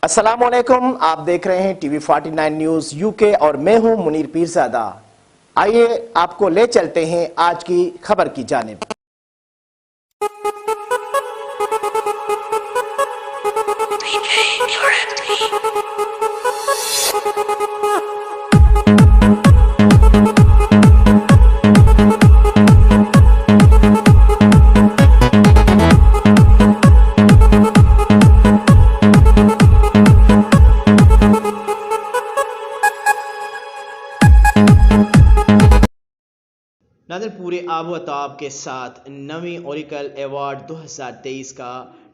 السلام علیکم، آپ دیکھ رہے ہیں ٹی وی 49 نیوز UK اور میں ہوں منیر پیرزادہ۔ آئیے آپ کو لے چلتے ہیں آج کی خبر کی جانب۔ ناظرین، پورے آب و تاب کے ساتھ نویں اوریکل ایوارڈ 2023 کا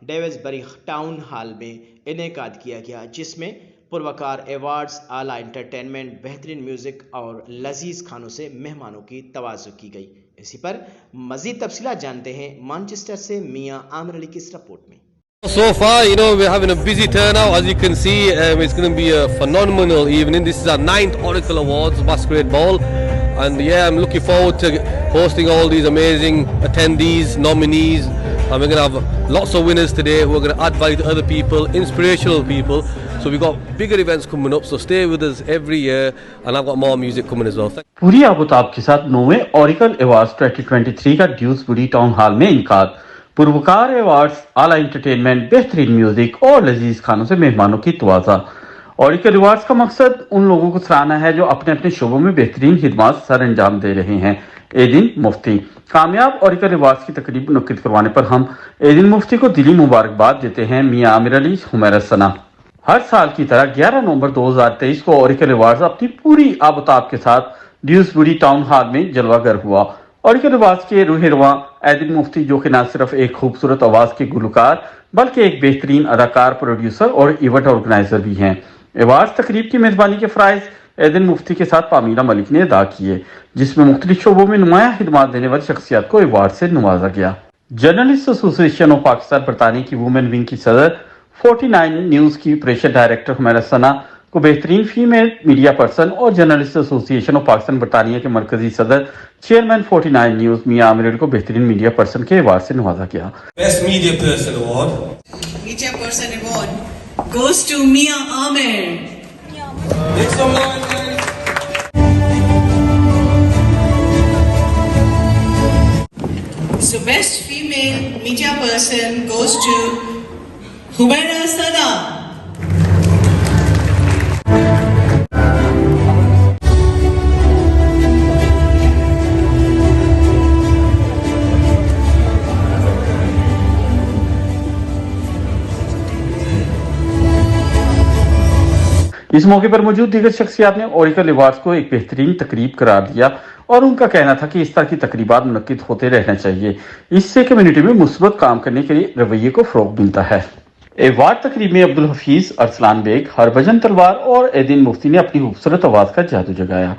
ڈیوز ٹاؤن ہال میں انعقاد کیا گیا، جس میں پروقار ایوارڈز، اعلی انٹر ٹینمنٹ، بہترین میوزک اور لذیذ کھانوں سے مہمانوں کی تواضع کی گئی۔ اسی پر مزید تفصیلات جانتے ہیں مانچسٹر سے میاں عامر علی کی اس رپورٹ میں۔ So far, we're having a busy turnout. As you can see, it's going to be a phenomenal evening. This is our 9th Oracle Awards Masquerade Ball. And yeah, I'm looking forward to hosting all these amazing attendees, nominees. And we're going to have lots of winners today. We're going to add value to other people, inspirational people. So we've got bigger events coming up. So stay with us every year. And I've got more music coming as well. پوری آب و تاب کے ساتھ نویں Oracle awards 2023 کا dues town hall میں انقعاد۔ پروقار ایوارڈز، اعلی انٹرٹینمنٹ، بہترین میوزک اور لذیذ کھانوں سے مہمانوں کی تواضع۔ اوریکل ایوارڈز کا مقصد ان لوگوں کو سراہنا ہے جو اپنے اپنے شعبوں میں بہترین خدمات سر انجام دے رہے ہیں۔ ایدن مفتی کامیاب اوریکل ایوارڈز کی تقریب منعقد کروانے پر ہم ایدن مفتی کو دلی مبارکباد دیتے ہیں۔ میاں عامر علی ثنا۔ ہر سال کی طرح 11 نومبر 2023 کو اوریکل ایوارڈز اپنی پوری آب و تاب کے ساتھ ڈیوز ٹاؤن ہال میں جلوہ گر ہوا۔ اوریکل ایوارڈز کے روح رواں ایدن مفتی، جو کہ نہ صرف ایک خوبصورت آواز کے گلوکار بلکہ ایک بہترین اداکار، پروڈیوسر اور ایونٹ آرگنائزر بھی ہیں۔ ایوارڈز تقریب کی میزبانی کے فرائض ایدن مفتی کے ساتھ پامیرہ ملک نے ادا کیے، جس میں مختلف شعبوں میں نمایاں خدمات دینے والی شخصیات کو ایوارڈ سے نوازا گیا۔ جرنلسٹ ایسوسی ایشن آف پاکستان برطانیہ کی وومن ونگ کی صدر، 49 نیوز کی آپریشن ڈائریکٹر ہربھجن ثنا کو بہترین فیمیل میڈیا پرسن اور جرنلسٹ ایسوسی ایشن آف پاکستان برطانیہ کے مرکزی صدر، چیئرمین 49 نیوز میاں عامر علی کو بہترین میڈیا پرسن کے ایوارڈ سے نوازا گیا۔ Best media person award, media person award goes to میاں عامر۔ Make some noise, guys. So best female media person goes to Harbhajan Sada. اس موقع پر موجود دیگر شخصیات نے اوریکل ایوارڈز کو ایک بہترین تقریب قرار دیا اور ان کا کہنا تھا کہ اس طرح کی تقریبات منعقد ہوتے رہنا چاہیے۔ اس سے کمیونٹی میں مثبت کام کرنے کے لیے رویے کو فروغ ملتا ہے۔ ایوارڈ تقریب میں عبدالحفیظ ارسلان بیگ، ہربھجن تلوار اور ایدن مفتی نے اپنی خوبصورت آواز کا جادو جگایا۔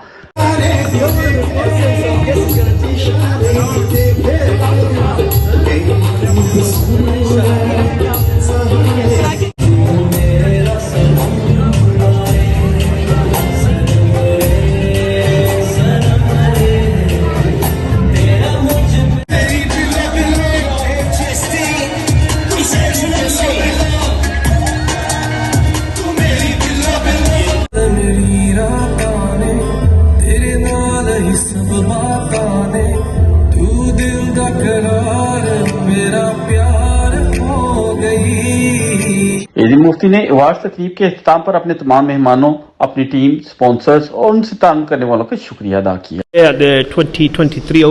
ایدن مفتی نے ایوارڈ تقریب کے اختتام پر اپنے تمام مہمانوں، اپنی ٹیم، سپانسرز اور ان سے تعاون کرنے والوں کا شکریہ ادا کیا۔ The 2023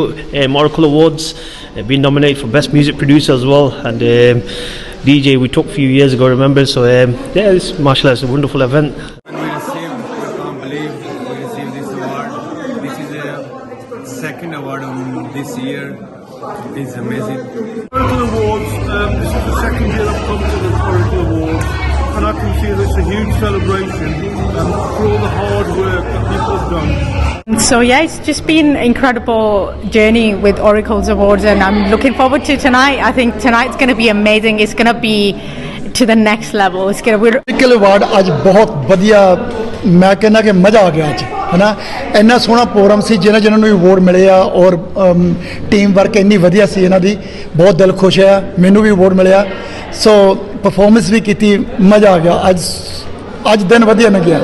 Oracle Awards been nominated for Best Music Producer as well, and DJ we took a few years ago, remember? So yeah, this, mashallah, it's a wonderful event. We received, I can't believe we received this award. This is the second award of this year. It's amazing. Oracle Awards, this is the second year I've come to the Oracle Awards, and I can see that it's a huge celebration for all the hard work that people have done. So yeah, it's just been an incredible journey with Oracle's Awards, and I'm looking forward to tonight. I think tonight's going to be amazing. It's going to be to the next level. It's going to be Oracle Award आज बहुत बढ़िया, मैं कहना कि मजा आ गया आज। ਹੈ ਨਾ। ਇੰਨਾ ਸੋਹਣਾ ਪ੍ਰੋਗਰਾਮ ਸੀ, ਜਿਨ੍ਹਾਂ ਨੂੰ ਅਵਾਰਡ ਮਿਲੇ ਆ, ਔਰ ਟੀਮ ਵਰਕ ਇੰਨੀ ਵਧੀਆ ਸੀ ਇਹਨਾਂ ਦੀ, ਬਹੁਤ ਦਿਲ ਖੁਸ਼ ਹੋਇਆ। ਮੈਨੂੰ ਵੀ ਅਵਾਰਡ ਮਿਲਿਆ, ਸੋ ਪਰਫਾਰਮੈਂਸ ਵੀ ਕੀਤੀ, ਮਜ਼ਾ ਆ ਗਿਆ। ਅੱਜ ਦਿਨ ਵਧੀਆ ਲੰਘਿਆ।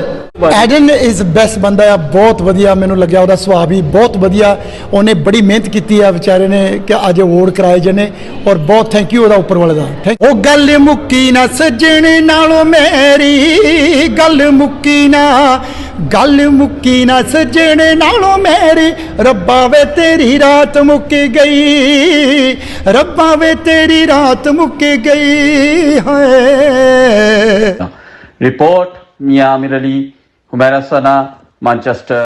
ਐਡਨ ਇਜ਼ ਬੈਸਟ ਬੰਦਾ ਆ, ਬਹੁਤ ਵਧੀਆ ਮੈਨੂੰ ਲੱਗਿਆ, ਉਹਦਾ ਸੁਭਾਅ ਵੀ ਬਹੁਤ ਵਧੀਆ। ਉਹਨੇ ਬੜੀ ਮਿਹਨਤ ਕੀਤੀ ਆ ਵਿਚਾਰੇ ਨੇ ਕਿ ਅੱਜ ਅਵਾਰਡ ਕਰਾਏ ਜਨੇ, ਔਰ ਬਹੁਤ ਥੈਂਕ ਯੂ ਉਹਦਾ ਉੱਪਰ ਵਾਲੇ ਦਾ। ਉਹ ਗੱਲ ਮੁੱਕੀ ਨਾ ਸੱਜਣ ਨਾਲੋਂ ਮੇਰੀ, ਗੱਲ ਮੁੱਕੀ ਨਾ ਸੱਜਣ ਨਾਲੋਂ ਮੇਰੀ, ਰੱਬਾ ਵੇ ਤੇਰੀ ਰਾਤ ਮੁੱਕ ਗਈ, ਰੱਬਾ ਵੇ ਤੇਰੀ ਰਾਤ ਮੁੱਕ ਗਈ ਹੈ। रिपोर्ट मियां आमिर अली, हुमैरा सना, मैनचेस्टर।